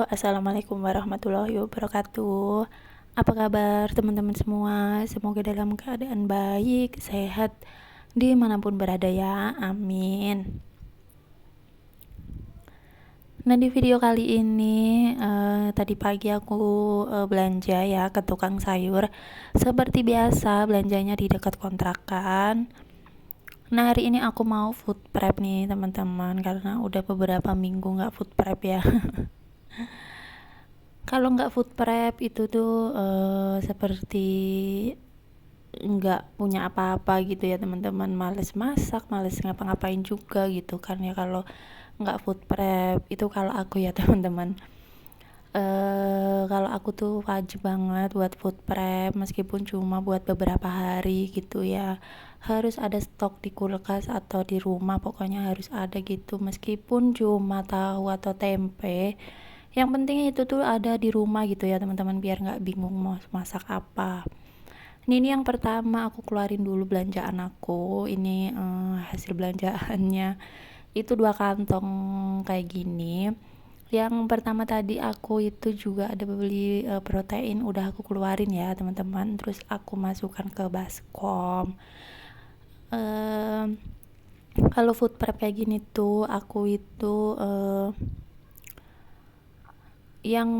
Assalamualaikum warahmatullahi wabarakatuh. Apa kabar teman-teman semua? Semoga dalam keadaan baik, sehat, dimanapun berada ya, amin. Nah, di video kali ini tadi pagi aku belanja ya ke tukang sayur. Seperti biasa, belanjanya di dekat kontrakan. Nah, hari ini aku mau food prep nih teman-teman, karena udah beberapa minggu nggak food prep ya. Kalau nggak food prep itu tuh seperti nggak punya apa-apa gitu ya teman-teman, males masak, males ngapa-ngapain juga gitu kan ya kalau nggak food prep. Itu kalau aku ya teman-teman. Kalau aku tuh wajib banget buat food prep, meskipun cuma buat beberapa hari gitu ya, harus ada stok di kulkas atau di rumah, pokoknya harus ada gitu, meskipun cuma tahu atau tempe, yang penting itu tuh ada di rumah gitu ya teman-teman, biar nggak bingung mau masak apa. Ini yang pertama aku keluarin dulu belanjaan aku. Ini hasil belanjaannya itu 2 kantong kayak gini. Yang pertama tadi aku itu juga ada beli protein, udah aku keluarin ya teman-teman, terus aku masukkan ke baskom. Kalau food prep kayak gini tuh aku itu yang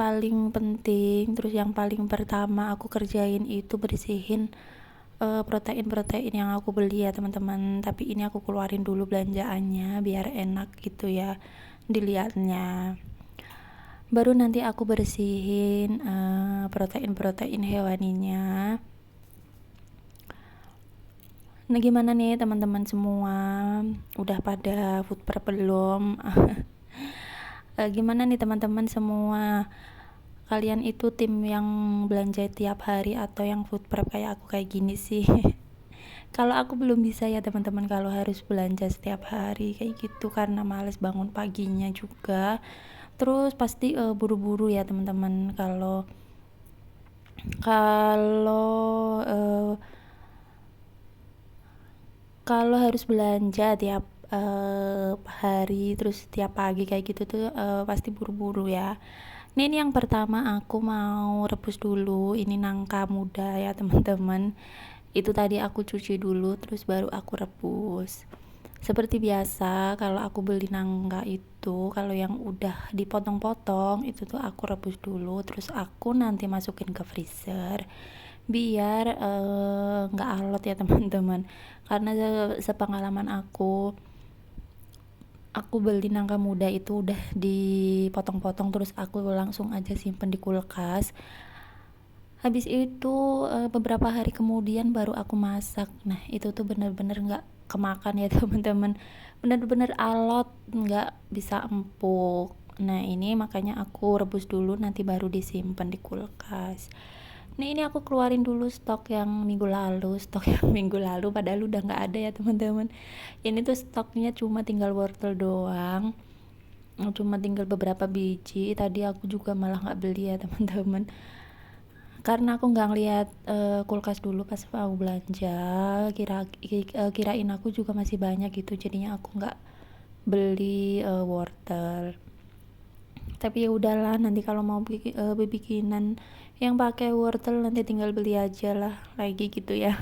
paling penting, terus yang paling pertama aku kerjain itu bersihin protein-protein yang aku beli ya teman-teman. Tapi ini aku keluarin dulu belanjaannya biar enak gitu ya dilihatnya. Baru nanti aku bersihin protein-protein hewaninya. Nah, gimana nih teman-teman semua, udah pada food prep belum? Gimana nih teman-teman semua, kalian itu tim yang belanja tiap hari atau yang food prep kayak aku kayak gini sih? Kalau aku belum bisa ya teman-teman, kalau harus belanja setiap hari kayak gitu, karena males bangun paginya juga. Terus pasti buru-buru ya teman-teman kalau kalau uh, kalau harus belanja tiap hari, terus tiap pagi kayak gitu tuh pasti buru-buru ya. Ini yang pertama aku mau rebus dulu ini nangka muda ya teman-teman. Itu tadi aku cuci dulu terus baru aku rebus. Seperti biasa kalau aku beli nangka itu, kalau yang udah dipotong-potong itu tuh aku rebus dulu, terus aku nanti masukin ke freezer biar nggak alot ya teman-teman. Karena sepengalaman aku beli nangka muda itu udah dipotong-potong, terus aku langsung aja simpen di kulkas. Habis itu beberapa hari kemudian baru aku masak. Nah, itu tuh bener-bener nggak kemakan ya teman-teman, bener-bener alot, nggak bisa empuk. Nah, ini makanya aku rebus dulu nanti baru disimpan di kulkas. Nah, ini aku keluarin dulu stok yang minggu lalu, padahal udah nggak ada ya teman-teman. Ini tuh stoknya cuma tinggal wortel doang, cuma tinggal beberapa biji. Tadi aku juga malah nggak beli ya teman-teman, karena aku nggak ngeliat kulkas dulu pas aku belanja. Kirain aku juga masih banyak gitu, jadinya aku nggak beli wortel. Tapi ya udahlah, nanti kalau mau bikinan yang pakai wortel nanti tinggal beli aja lah lagi gitu ya.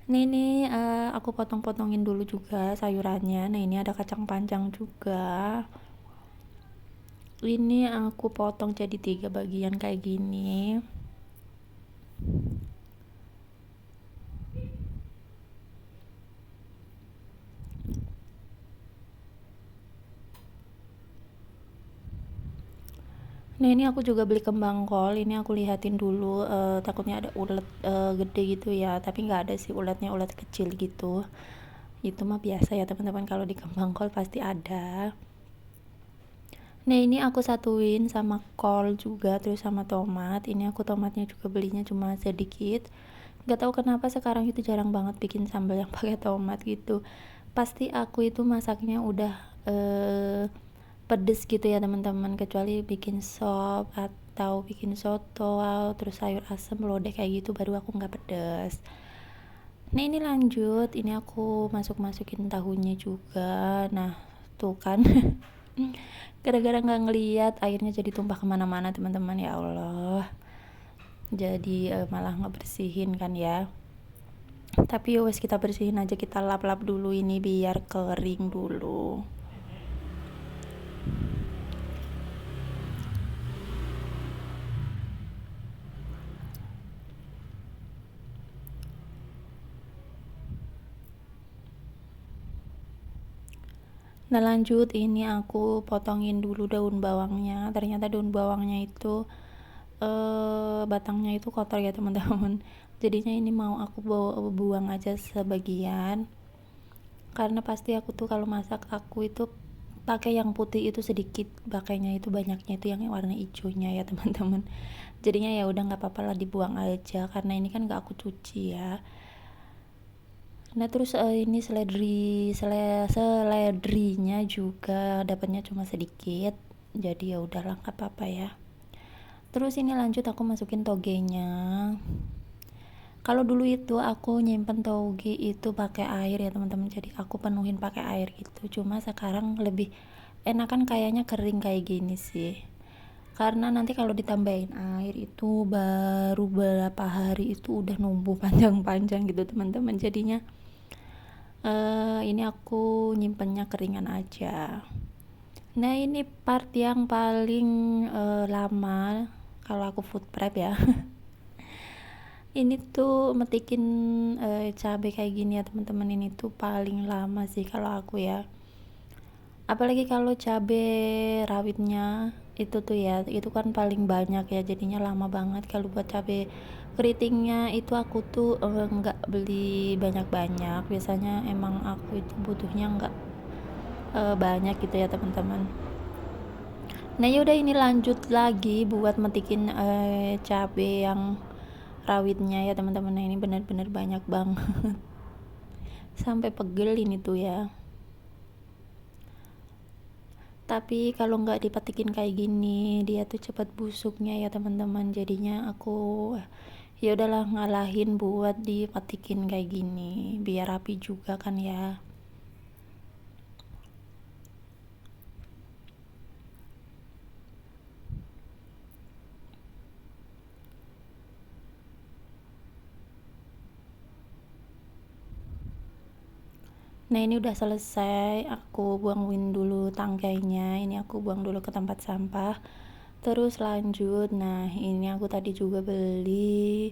Ini aku potong-potongin dulu juga sayurannya. Nah, ini ada kacang panjang juga. Ini aku potong jadi 3 bagian kayak gini. Nah, ini aku juga beli kembang kol. Ini aku lihatin dulu, takutnya ada ulet gede gitu ya, tapi nggak ada sih uletnya, ulet kecil gitu. Itu mah biasa ya teman-teman, kalau di kembang kol pasti ada. Nah, ini aku satuin sama kol juga, terus sama tomat. Ini aku tomatnya juga belinya cuma sedikit. Gak tahu kenapa sekarang itu jarang banget bikin sambal yang pakai tomat gitu. Pasti aku itu masaknya udah pedes gitu ya teman-teman, kecuali bikin sop atau bikin soto terus sayur asem lodeh kayak gitu, baru aku nggak pedes. Nah, ini lanjut, ini aku masukin tahunya juga. Nah, tuh kan. Gara-gara nggak ngeliat airnya jadi tumpah kemana-mana teman-teman, ya Allah. Jadi malah nggak bersihin kan ya. Tapi ya wes, kita bersihin aja, kita lap-lap dulu ini biar kering dulu. Nah lanjut, ini aku potongin dulu daun bawangnya. Ternyata daun bawangnya itu batangnya itu kotor ya teman-teman. Jadinya ini mau aku buang aja sebagian, karena pasti aku tuh kalau masak aku itu pakai yang putih itu sedikit, pakainya itu banyaknya itu yang warna hijaunya ya teman-teman. Jadinya ya udah nggak apa-apa lah, dibuang aja karena ini kan nggak aku cuci ya. Nah terus ini seledrinya juga dapatnya cuma sedikit, jadi ya udahlah nggak apa-apa ya. Terus ini lanjut aku masukin togenya. Kalau dulu itu aku nyimpen toge itu pakai air ya teman-teman, jadi aku penuhin pakai air gitu. Cuma sekarang lebih enakan kayaknya kering kayak gini sih, karena nanti kalau ditambahin air itu baru berapa hari itu udah numbuh panjang-panjang gitu teman-teman. Jadinya ini aku nyimpennya keringan aja. Nah ini part yang paling lama kalau aku food prep ya. Ini tuh metikin cabai kayak gini ya teman-teman, ini tuh paling lama sih kalau aku ya. Apalagi kalau cabai rawitnya itu tuh ya, itu kan paling banyak ya, jadinya lama banget. Kalau buat cabai keritingnya itu aku tuh nggak beli banyak-banyak, biasanya emang aku itu butuhnya nggak banyak gitu ya teman-teman. Nah yaudah, ini lanjut lagi buat metikin cabai yang rawitnya ya teman-teman. Nah ini benar-benar banyak banget sampai pegel ini tuh ya. Tapi kalau nggak dipetikin kayak gini dia tuh cepat busuknya ya teman-teman. Jadinya aku ya udahlah ngalahin buat dipetikin kayak gini biar rapi juga kan ya. Nah ini udah selesai, aku buangin dulu tangkainya, ini aku buang dulu ke tempat sampah. Terus lanjut, nah ini aku tadi juga beli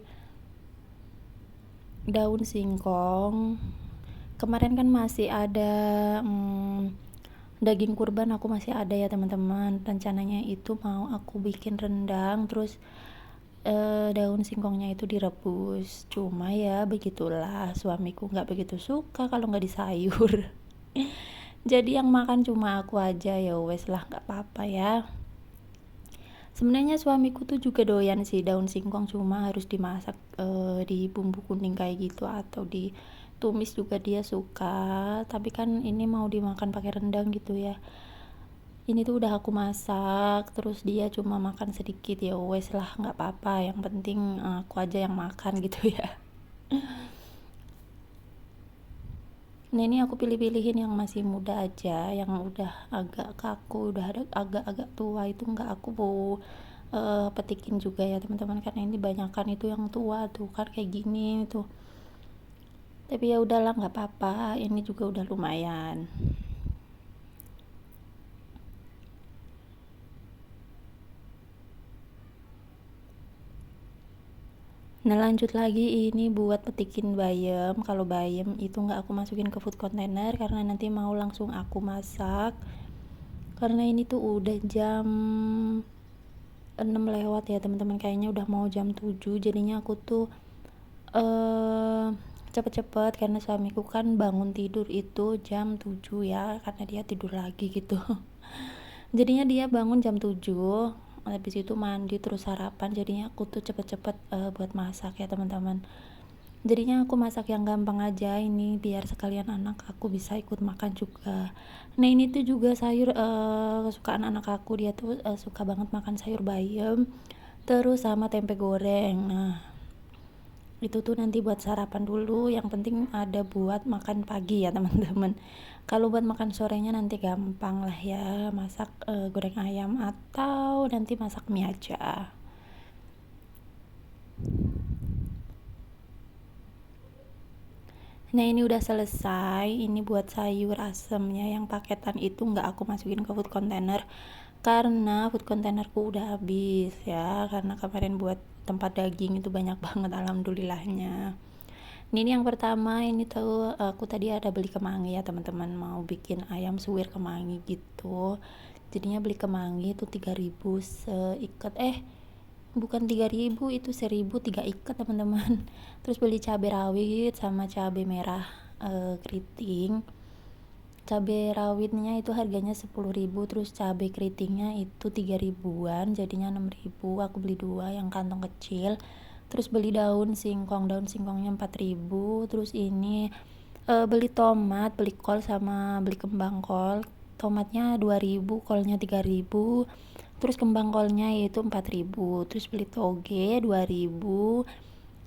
daun singkong. Kemarin kan masih ada daging kurban, aku masih ada ya teman-teman. Rencananya itu mau aku bikin rendang, terus daun singkongnya itu direbus. Cuma ya begitulah, suamiku nggak begitu suka kalau nggak disayur. Jadi yang makan cuma aku aja, ya wes lah nggak apa-apa ya. Sebenarnya suamiku tuh juga doyan sih daun singkong, cuma harus dimasak di bumbu kuning kayak gitu atau ditumis juga dia suka. Tapi kan ini mau dimakan pakai rendang gitu ya. Ini tuh udah aku masak, terus dia cuma makan sedikit, ya wes lah nggak apa-apa. Yang penting aku aja yang makan gitu ya. Nah ini aku pilih-pilihin yang masih muda aja, yang udah agak kaku, udah ada agak-agak tua itu nggak aku mau petikin juga ya teman-teman, karena ini banyakan itu yang tua tuh kan kayak gini tuh. Tapi ya udahlah nggak apa-apa, ini juga udah lumayan. Nah lanjut lagi, ini buat petikin bayam. Kalau bayam itu nggak aku masukin ke food container karena nanti mau langsung aku masak. Karena ini tuh udah jam 6 lewat ya teman-teman, kayaknya udah mau jam 7. Jadinya aku tuh cepet-cepet karena suamiku kan bangun tidur itu jam 7 ya, karena dia tidur lagi gitu. Jadinya dia bangun jam 7, habis itu mandi terus sarapan. Jadinya aku tuh cepet-cepet buat masak ya teman-teman. Jadinya aku masak yang gampang aja ini biar sekalian anak aku bisa ikut makan juga. Nah ini tuh juga sayur kesukaan anak aku, dia tuh suka banget makan sayur bayam terus sama tempe goreng. Nah itu tuh nanti buat sarapan dulu, yang penting ada buat makan pagi ya teman-teman. Kalau buat makan sorenya nanti gampang lah ya, masak goreng ayam atau nanti masak mie aja. Nah ini udah selesai. Ini buat sayur asemnya yang paketan itu nggak aku masukin ke food container karena food containerku udah habis ya, karena kemarin buat tempat daging itu banyak banget alhamdulillahnya. Ini yang pertama, ini tuh aku tadi ada beli kemangi ya teman-teman, mau bikin ayam suwir kemangi gitu. Jadinya beli kemangi itu 3.000 seikat, bukan 3.000, itu 1.000 3 ikat teman-teman. Terus beli cabai rawit sama cabai merah keriting. Cabai rawitnya itu harganya 10.000, terus cabai keritingnya itu 3.000-an, jadinya 6.000. Aku beli 2 yang kantong kecil. Terus beli daun singkongnya 4.000. Terus ini beli tomat, beli kol sama beli kembang kol. Tomatnya 2.000, kolnya 3.000. Terus kembang kolnya itu 4.000. Terus beli toge 2.000.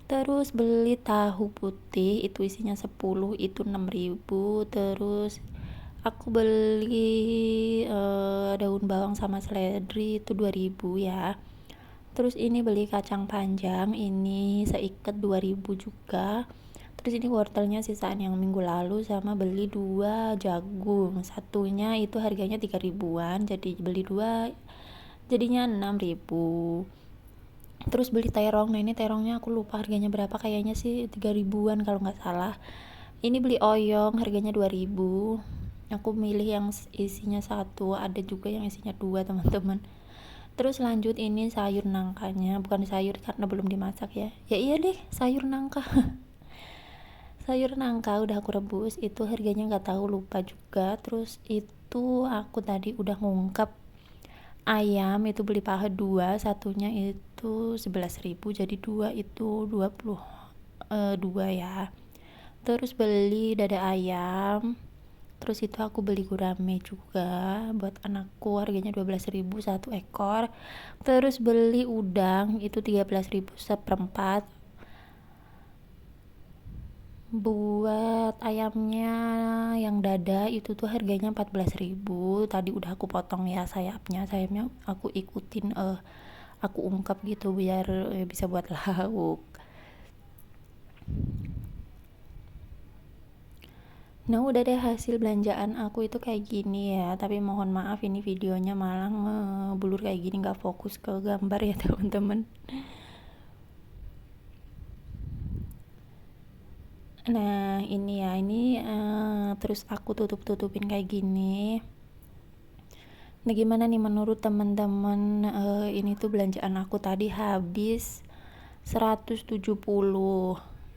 Terus beli tahu putih itu isinya 10, itu 6.000. Terus aku beli daun bawang sama seledri itu 2.000 ya. Terus ini beli kacang panjang, ini seikat 2.000 juga. Terus ini wortelnya sisaan yang minggu lalu, sama beli 2 jagung, satunya itu harganya 3.000-an, jadi beli 2 jadinya 6.000. Terus beli terong. Nah ini terongnya aku lupa harganya berapa, kayaknya sih 3.000-an kalau nggak salah. Ini beli oyong harganya 2.000. Aku milih yang isinya 1, ada juga yang isinya 2 teman-teman. Terus lanjut ini sayur nangkanya, bukan sayur karena belum dimasak ya. Ya iya deh, sayur nangka. Sayur nangka udah aku rebus, itu harganya nggak tahu, lupa juga. Terus itu aku tadi udah ngungkep ayam, itu beli paha 2, satunya itu 11.000, jadi 2 itu 22 ya. Terus beli dada ayam. Terus itu aku beli gurame juga buat anakku, harganya 12.000 satu ekor. Terus beli udang itu 13.000 seperempat. Buat ayamnya yang dada itu tuh harganya 14.000. Tadi udah aku potong ya sayapnya aku ikutin aku ungkap gitu biar bisa buat lauk. Nah udah deh, hasil belanjaan aku itu kayak gini ya, tapi mohon maaf ini videonya malah ngebulur kayak gini, nggak fokus ke gambar ya teman-teman. Nah ini ya, ini terus aku tutupin kayak gini. Nah gimana nih menurut teman-teman, ini tuh belanjaan aku tadi habis 170.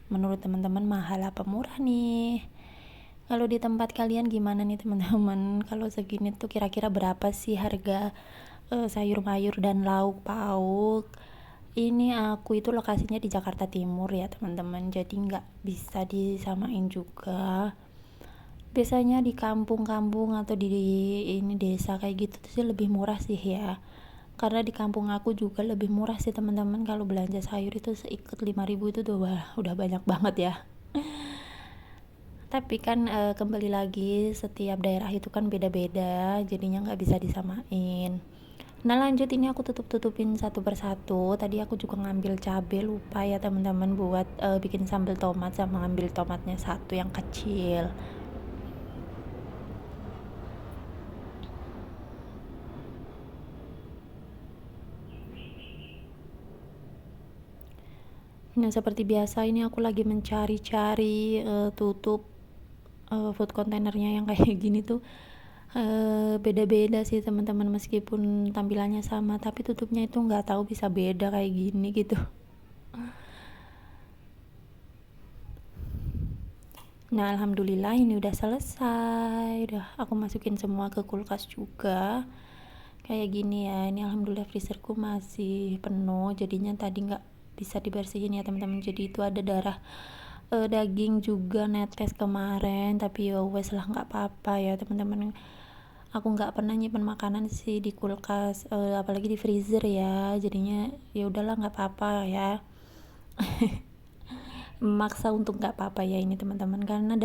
Menurut teman-teman mahal apa murah nih? Kalau di tempat kalian gimana nih teman-teman? Kalau segini tuh kira-kira berapa sih harga sayur mayur dan lauk pauk? Ini aku itu lokasinya di Jakarta Timur ya teman-teman, jadi nggak bisa disamain juga. Biasanya di kampung-kampung atau di ini desa kayak gitu tuh sih lebih murah sih ya. Karena di kampung aku juga lebih murah sih teman-teman, kalau belanja sayur itu seikat 5.000 itu udah banyak banget ya. Tapi kan kembali lagi setiap daerah itu kan beda-beda, jadinya nggak bisa disamain. Nah lanjut, ini aku tutupin satu persatu. Tadi aku juga ngambil cabai, lupa ya teman-teman, buat bikin sambal tomat, sama ngambil tomatnya satu yang kecil. Nah seperti biasa ini aku lagi mencari-cari tutup food containernya yang kayak gini tuh beda-beda sih teman-teman, meskipun tampilannya sama tapi tutupnya itu nggak tahu bisa beda kayak gini gitu. Nah alhamdulillah ini udah selesai, udah aku masukin semua ke kulkas juga kayak gini ya. Ini alhamdulillah freezerku masih penuh, jadinya tadi nggak bisa dibersihin ya teman-teman, jadi itu ada darah daging juga netes kemarin, tapi ya wes lah, nggak apa-apa ya teman-teman. Aku nggak pernah nyimpen makanan sih di kulkas, apalagi di freezer ya, jadinya ya udahlah nggak apa-apa ya. maksa untuk nggak apa-apa ya ini teman-teman, karena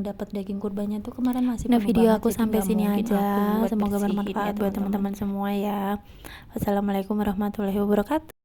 dapat daging kurbannya tuh kemarin masih penuh video banget, aku jadi sampai nggak sini mungkin aja. aku buat Semoga bersihin ya bermanfaat buat teman-teman semua ya. Wassalamualaikum warahmatullahi wabarakatuh.